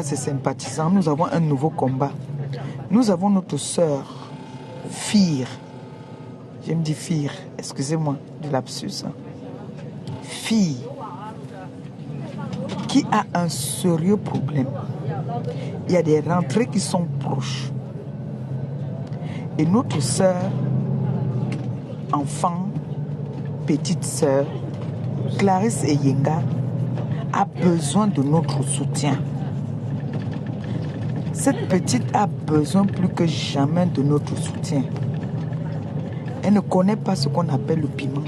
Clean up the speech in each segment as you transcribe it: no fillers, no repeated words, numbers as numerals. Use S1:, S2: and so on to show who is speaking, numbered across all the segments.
S1: Ces sympathisants, nous avons un nouveau combat. Nous avons notre sœur, Fir. Je me dis Fir, excusez-moi de lapsus. Fille qui a un sérieux problème. Il y a des rentrées qui sont proches. Et notre sœur, enfant, petite sœur, Clarisse Eyenga, a besoin de notre soutien. Cette petite a besoin plus que jamais de notre soutien. Elle ne connaît pas ce qu'on appelle le piment.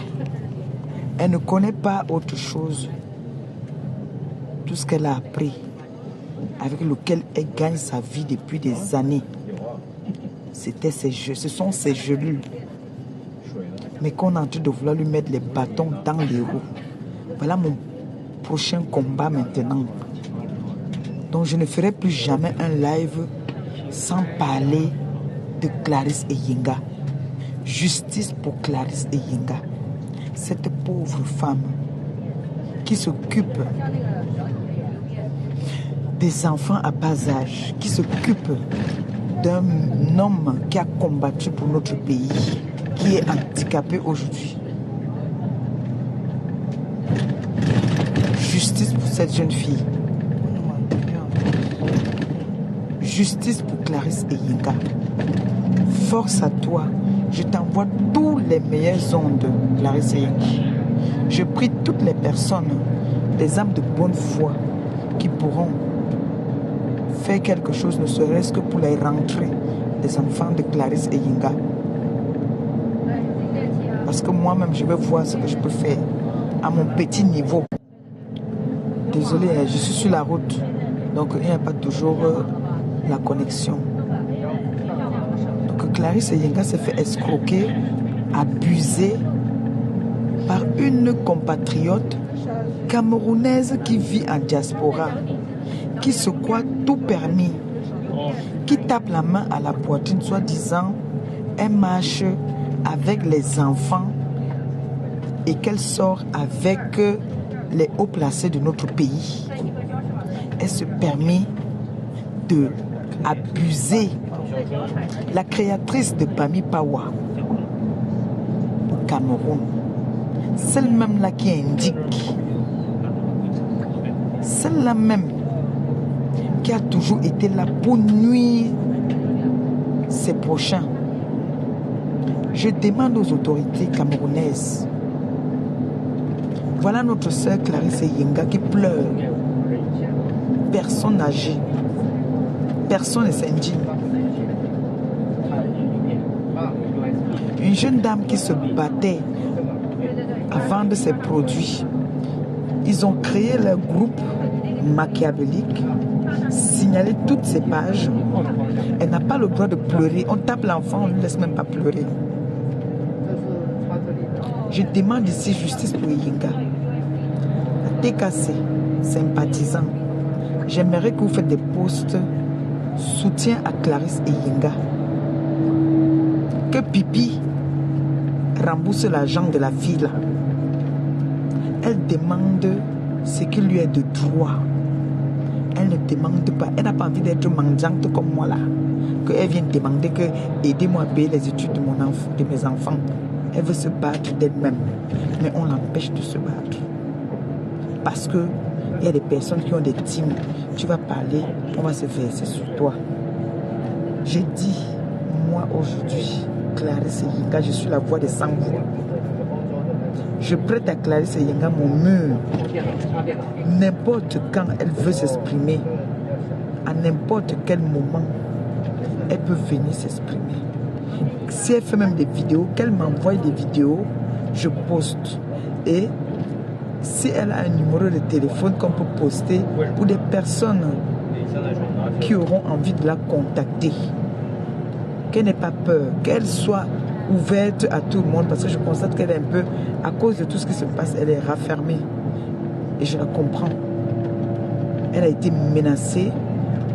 S1: Elle ne connaît pas autre chose. Tout ce qu'elle a appris, avec lequel elle gagne sa vie depuis des années, c'était ces jeux, ce sont ces gelules. Mais qu'on est en train de vouloir lui mettre les bâtons dans les roues. Voilà mon prochain combat maintenant. Donc je ne ferai plus jamais un live sans parler de Clarisse Eyenga. Justice pour Clarisse Eyenga. Cette pauvre femme qui s'occupe des enfants à bas âge, qui s'occupe d'un homme qui a combattu pour notre pays, qui est handicapé aujourd'hui. Justice pour cette jeune fille. Justice pour Clarisse Eyenga. Force à toi. Je t'envoie tous les meilleurs ondes, Clarisse Eyenga. Je prie toutes les personnes, des âmes de bonne foi, qui pourront faire quelque chose, ne serait-ce que pour les rentrées des enfants de Clarisse Eyenga. Parce que moi-même, je vais voir ce que je peux faire à mon petit niveau. Désolé, je suis sur la route, donc il n'y a pas toujours la connexion. Donc Clarisse Eyenga s'est fait escroquer, abuser par une compatriote camerounaise qui vit en diaspora, qui se croit tout permis, qui tape la main à la poitrine, soi-disant, elle marche avec les enfants et qu'elle sort avec les hauts placés de notre pays. Elle se permet de abuser la créatrice de Pami Pawa au Cameroun. Celle-même là qui indique, celle-là même qui a toujours été là pour nuire ses prochains. Je demande aux autorités camerounaises. Voilà notre sœur Clarisse Eyenga qui pleure. Personne n'agit. Personne ne s'indigne. Une jeune dame qui se battait à vendre ses produits. Ils ont créé leur groupe machiavélique, signalé toutes ses pages. Elle n'a pas le droit de pleurer. On tape l'enfant, on ne lui laisse même pas pleurer. Je demande ici justice pour Eyenga. TKC, sympathisant. J'aimerais que vous faites des posts soutien à Clarisse Eyenga. Que Pipi rembourse l'argent de la fille là. Elle demande ce qui lui est de droit. Elle ne demande pas. Elle n'a pas envie d'être mendiante comme moi là. Qu'elle vienne demander que aidez-moi à payer les études de mes enfants. Elle veut se battre d'elle-même. Mais on l'empêche de se battre. Parce que il y a des personnes qui ont des teams. Tu vas parler, on va se verser sur toi. J'ai dit, moi aujourd'hui, Clarisse Eyenga, je suis la voix des sans-voix. Je prête à Clarisse Eyenga mon mur. N'importe quand elle veut s'exprimer, à n'importe quel moment, elle peut venir s'exprimer. Si elle fait même des vidéos, qu'elle m'envoie des vidéos, je poste. Et si elle a un numéro de téléphone qu'on peut poster pour des personnes qui auront envie de la contacter, qu'elle n'ait pas peur, qu'elle soit ouverte à tout le monde, parce que je constate qu'elle est un peu, à cause de tout ce qui se passe, elle est raffermée. Et je la comprends. Elle a été menacée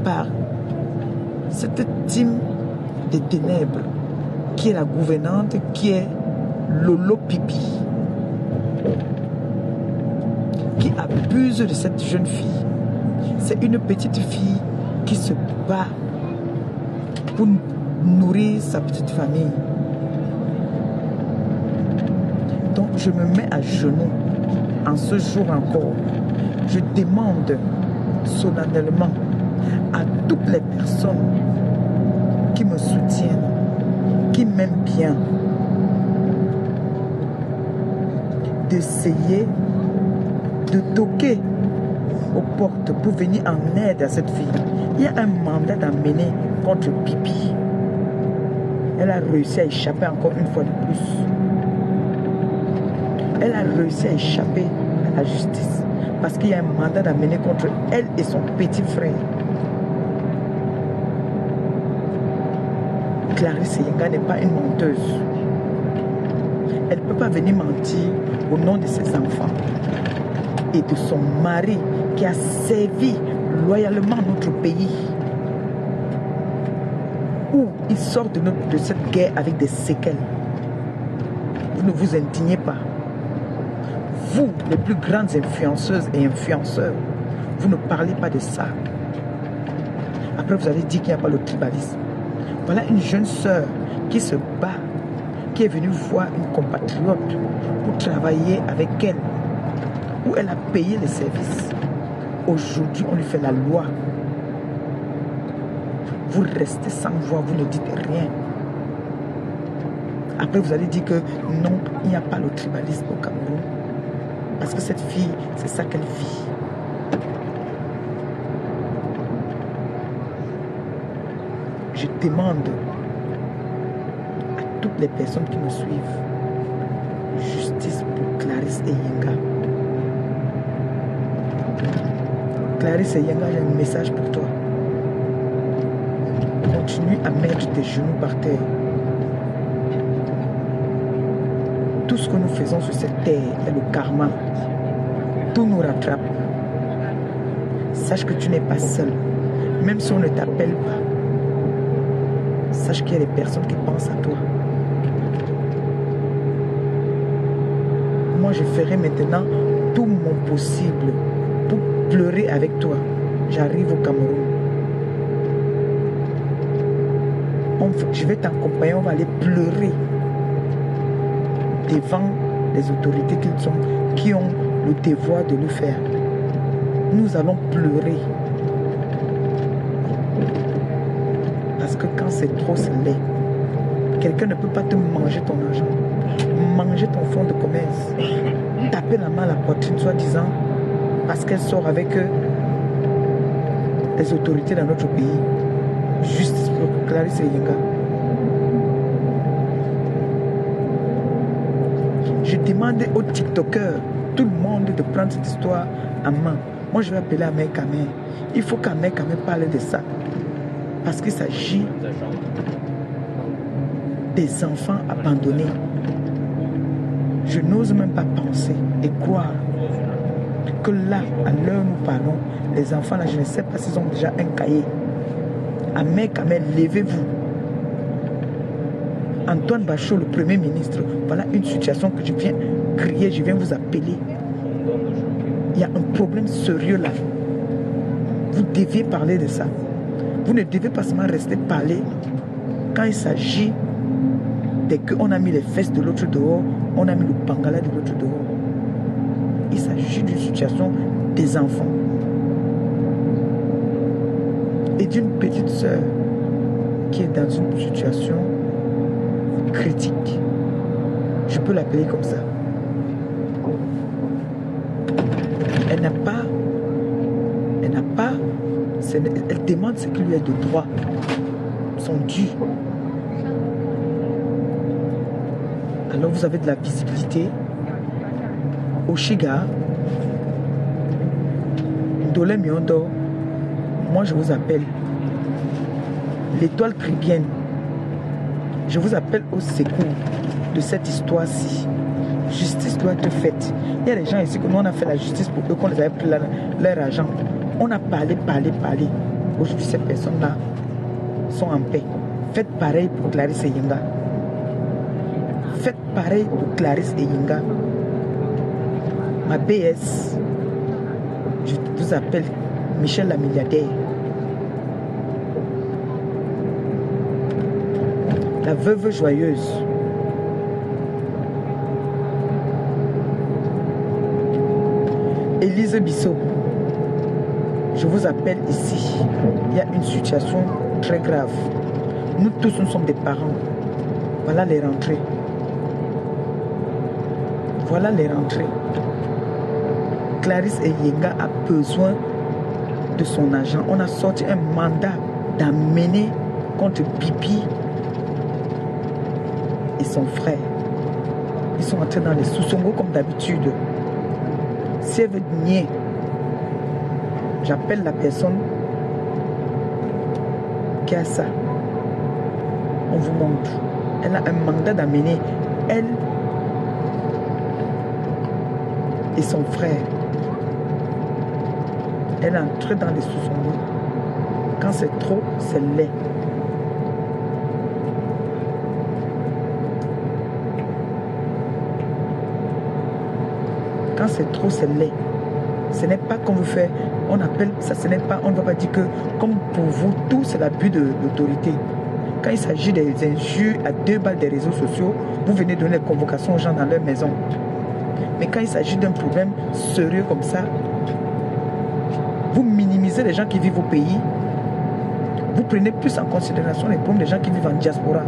S1: par cette team des ténèbres, qui est la gouvernante, qui est Lolo Pipi, qui abuse de cette jeune fille. C'est une petite fille qui se bat pour nourrir sa petite famille. Donc je me mets à genoux en ce jour encore. Je demande solennellement à toutes les personnes qui me soutiennent, qui m'aiment bien, d'essayer de toquer aux portes pour venir en aide à cette fille. Il y a un mandat à mener contre Pipi. Elle a réussi à échapper encore une fois de plus. Elle a réussi à échapper à la justice parce qu'il y a un mandat à mener contre elle et son petit frère. Clarisse Yenga n'est pas une menteuse. Elle ne peut pas venir mentir au nom de ses enfants et de son mari qui a servi loyalement notre pays. Où il sort de cette guerre avec des séquelles. Vous ne vous indignez pas. Vous, les plus grandes influenceuses et influenceurs, vous ne parlez pas de ça. Après, vous allez dire qu'il n'y a pas le tribalisme. Voilà une jeune sœur qui se bat, qui est venue voir une compatriote pour travailler avec elle, où elle a payé les services. Aujourd'hui, on lui fait la loi. Vous restez sans voix, vous ne dites rien. Après, vous allez dire que non, il n'y a pas le tribalisme au Cameroun. Parce que cette fille, c'est ça qu'elle vit. Je demande à toutes les personnes qui me suivent justice pour Clarisse et Yenga. Clarisse et Yenga, j'ai un message pour toi. Continue à mettre tes genoux par terre. Tout ce que nous faisons sur cette terre est le karma. Tout nous rattrape. Sache que tu n'es pas seul. Même si on ne t'appelle pas, sache qu'il y a des personnes qui pensent à toi. Moi, je ferai maintenant tout mon possible pour pleurer avec toi. J'arrive au Cameroun. Je vais t'accompagner, on va aller pleurer devant les autorités qui ont le devoir de le faire. Nous allons pleurer. Parce que quand c'est trop, c'est laid. Quelqu'un ne peut pas te manger ton argent, manger ton fonds de commerce, taper la main à la poitrine, soi-disant, parce qu'elle sort avec les autorités dans notre pays. Justice pour Clarisse Yenga. Je demande aux TikTokers, tout le monde, de prendre cette histoire en main. Moi, je vais appeler Ahmed Kamel. Il faut qu'Ahmed Kamel parle de ça. Parce qu'il s'agit des enfants abandonnés. Je n'ose même pas penser et croire que là, à l'heure où nous parlons, les enfants, là, je ne sais pas s'ils ont déjà un cahier. Ahmed Kamel, levez-vous. Antoine Bachot, le Premier ministre, voilà une situation que je viens crier, je viens vous appeler. Il y a un problème sérieux là. Vous deviez parler de ça. Vous ne devez pas seulement rester parler quand il s'agit de qu'on a mis les fesses de l'autre dehors, on a mis le pangala de l'autre dehors. Il s'agit d'une situation des enfants. Et d'une petite sœur qui est dans une situation critique. Je peux l'appeler comme ça. Elle demande ce qui lui est de droit, son dû. Alors vous avez de la visibilité. Oshiga, Ndolé Miondo, moi je vous appelle l'étoile caribéenne. Je vous appelle au secours de cette histoire-ci. Justice doit être faite. Il y a des gens ici que nous on a fait la justice pour eux, qu'on les avait pris leur argent. On a parlé. Aujourd'hui, ces personnes-là sont en paix. Faites pareil pour Clarisse et Yenga. Faites pareil pour Clarisse et Yenga. Ma BS, je vous appelle Michel la milliardaire. La veuve joyeuse. Élise Bissot. Je vous appelle ici. Il y a une situation très grave. Nous tous, nous sommes des parents. Voilà les rentrées. Voilà les rentrées. Clarisse Eyenga a besoin de son argent. On a sorti un mandat d'amener contre Bibi et son frère. Ils sont entrés dans les sous-songos comme d'habitude. Si elle veut nier, j'appelle la personne qui a ça. On vous montre. Elle a un mandat d'amener elle et son frère. Elle est entrée dans les sous-songos. Quand c'est trop, c'est laid. Quand c'est trop, c'est laid. Ce n'est pas qu'on veut faire, on appelle ça, ce n'est pas, on ne va pas dire que, comme pour vous, tout c'est l'abus d'autorité. Quand il s'agit des injures à 2 balles des réseaux sociaux, vous venez donner des convocations aux gens dans leur maison. Mais quand il s'agit d'un problème sérieux comme ça, vous minimisez les gens qui vivent au pays, vous prenez plus en considération les problèmes des gens qui vivent en diaspora.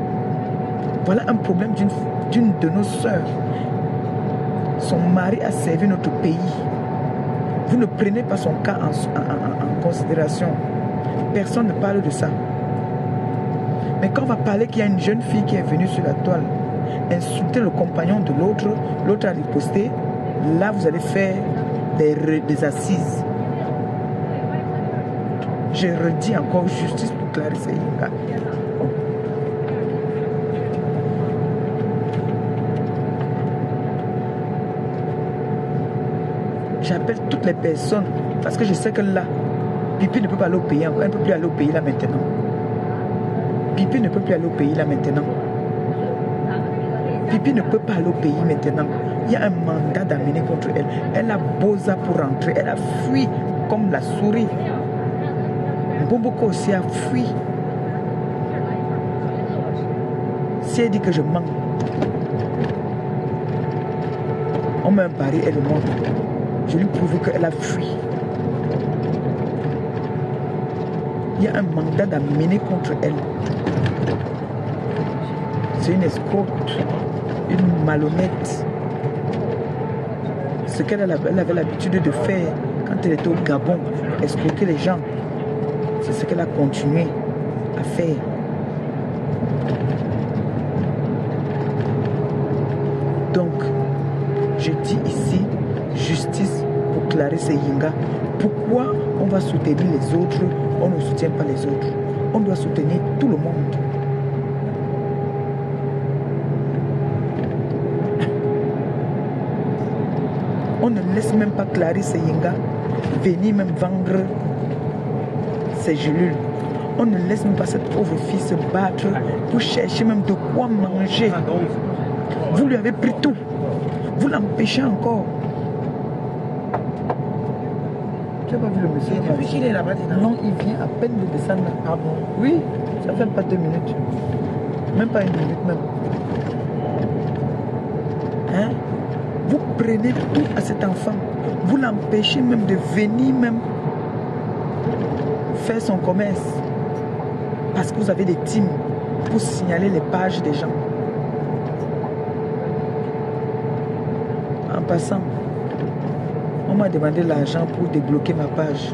S1: Voilà un problème d'une de nos sœurs. Son mari a servi notre pays. Vous ne prenez pas son cas en considération. Personne ne parle de ça. Mais quand on va parler qu'il y a une jeune fille qui est venue sur la toile, insulter le compagnon de l'autre, l'autre a riposté, là vous allez faire des assises. Je redis encore justice pour Clarisse Eyenga. J'appelle toutes les personnes parce que je sais que là, Pipi ne peut pas aller au pays encore. Elle ne peut plus aller au pays là maintenant. Pipi ne peut plus aller au pays là maintenant. Pipi ne peut pas aller au pays maintenant. Il y a un mandat d'amener contre elle. Elle a Boza pour rentrer. Elle a fui comme la souris. Bomboko aussi a fui. Si elle dit que je mens, on met un pari, elle le montre. Je lui prouve qu'elle a fui. Il y a un mandat d'amener contre elle. C'est une escroque, une malhonnête. Ce qu'elle avait l'habitude de faire quand elle était au Gabon, escroquer les gens. C'est ce qu'elle a continué à faire. Donc, je dis ici, justice pour Clarisse Eyenga. Pourquoi on va soutenir les autres, on ne soutient pas les autres? On doit soutenir tout le monde. On ne laisse même pas Clarisse Eyenga venir même vendre ses gélules. On ne laisse même pas cette pauvre fille se battre pour chercher même de quoi manger. Vous lui avez pris tout. Vous l'empêchez encore. Tu n'as pas vu le monsieur?
S2: Depuis qu'il est là-bas,
S1: non, il vient à peine de descendre.
S2: Ah bon?
S1: Oui, ça fait pas 2 minutes. Même pas 1 minute même. Hein? Vous prenez tout à cet enfant. Vous l'empêchez même de venir même faire son commerce. Parce que vous avez des teams pour signaler les pages des gens. En passant, on m'a demandé l'argent pour débloquer ma page.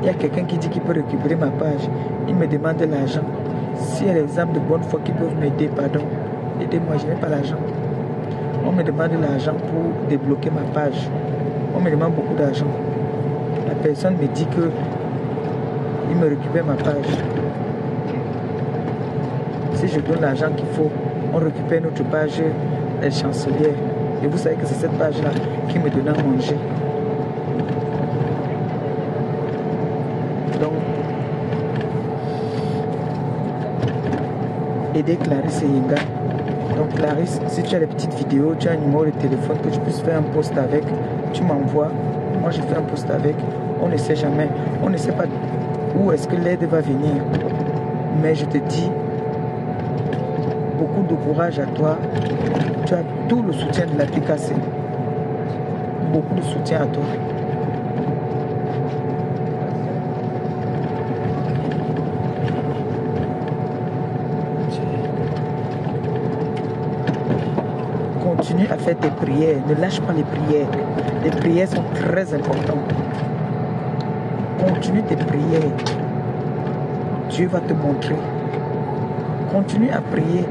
S1: Il y a quelqu'un qui dit qu'il peut récupérer ma page. Il me demande l'argent. S'il y a des âmes de bonne foi qui peuvent m'aider, pardon, aidez-moi, je n'ai pas l'argent. On me demande l'argent pour débloquer ma page. On me demande beaucoup d'argent. La personne me dit que il me récupère ma page. Si je donne l'argent qu'il faut, on récupère notre page des chancelières. Et vous savez que c'est cette page-là qui me donne à manger. Donc, aider Clarisse Eyenga. Donc Clarisse, si tu as des petites vidéos, tu as un numéro de téléphone que tu puisses faire un post avec, tu m'envoies. Moi, je fais un post avec. On ne sait jamais. On ne sait pas où est-ce que l'aide va venir. Mais je te dis, beaucoup de courage à toi. Tu as tout le soutien de la TKC. Beaucoup de soutien à toi. Continue à faire tes prières. Ne lâche pas les prières. Les prières sont très importantes. Continue tes prières. Dieu va te montrer. Continue à prier.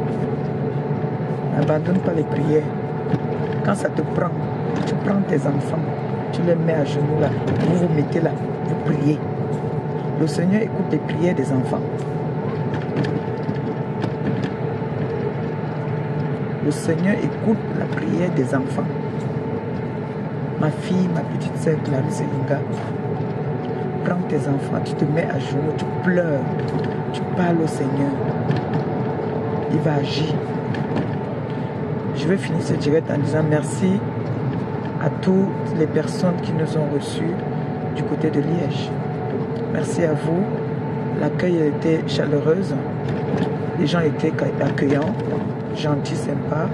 S1: N'abandonne pas les prières. Quand ça te prend, tu prends tes enfants, tu les mets à genoux là, vous vous mettez là, vous priez. Le Seigneur écoute les prières des enfants. Le Seigneur écoute la prière des enfants. Ma fille, ma petite sœur Clarisse Yinga, prends tes enfants, tu te mets à genoux, tu pleures, tu parles au Seigneur. Il va agir. Je vais finir ce direct en disant merci à toutes les personnes qui nous ont reçus du côté de Liège. Merci à vous. L'accueil a été chaleureuse. Les gens étaient accueillants, gentils, sympas.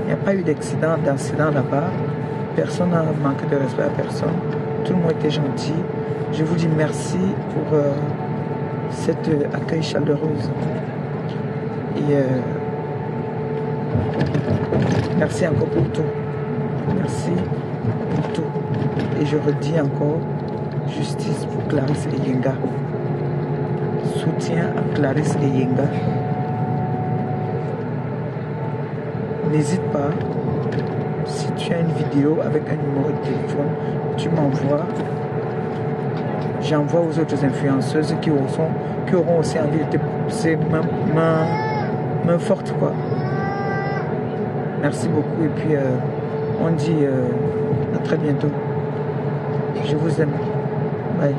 S1: Il n'y a pas eu d'incident là-bas. Personne n'a manqué de respect à personne. Tout le monde était gentil. Je vous dis merci pour cet accueil chaleureuse. Et merci encore pour tout. Merci pour tout. Et je redis encore, justice pour Clarisse Yinga. Soutien à Clarisse Yinga. N'hésite pas, si tu as une vidéo avec un numéro de téléphone, tu m'envoies. J'envoie aux autres influenceuses qui auront aussi envie de te pousser main forte, quoi. Merci beaucoup et puis on dit à très bientôt. Je vous aime. Bye.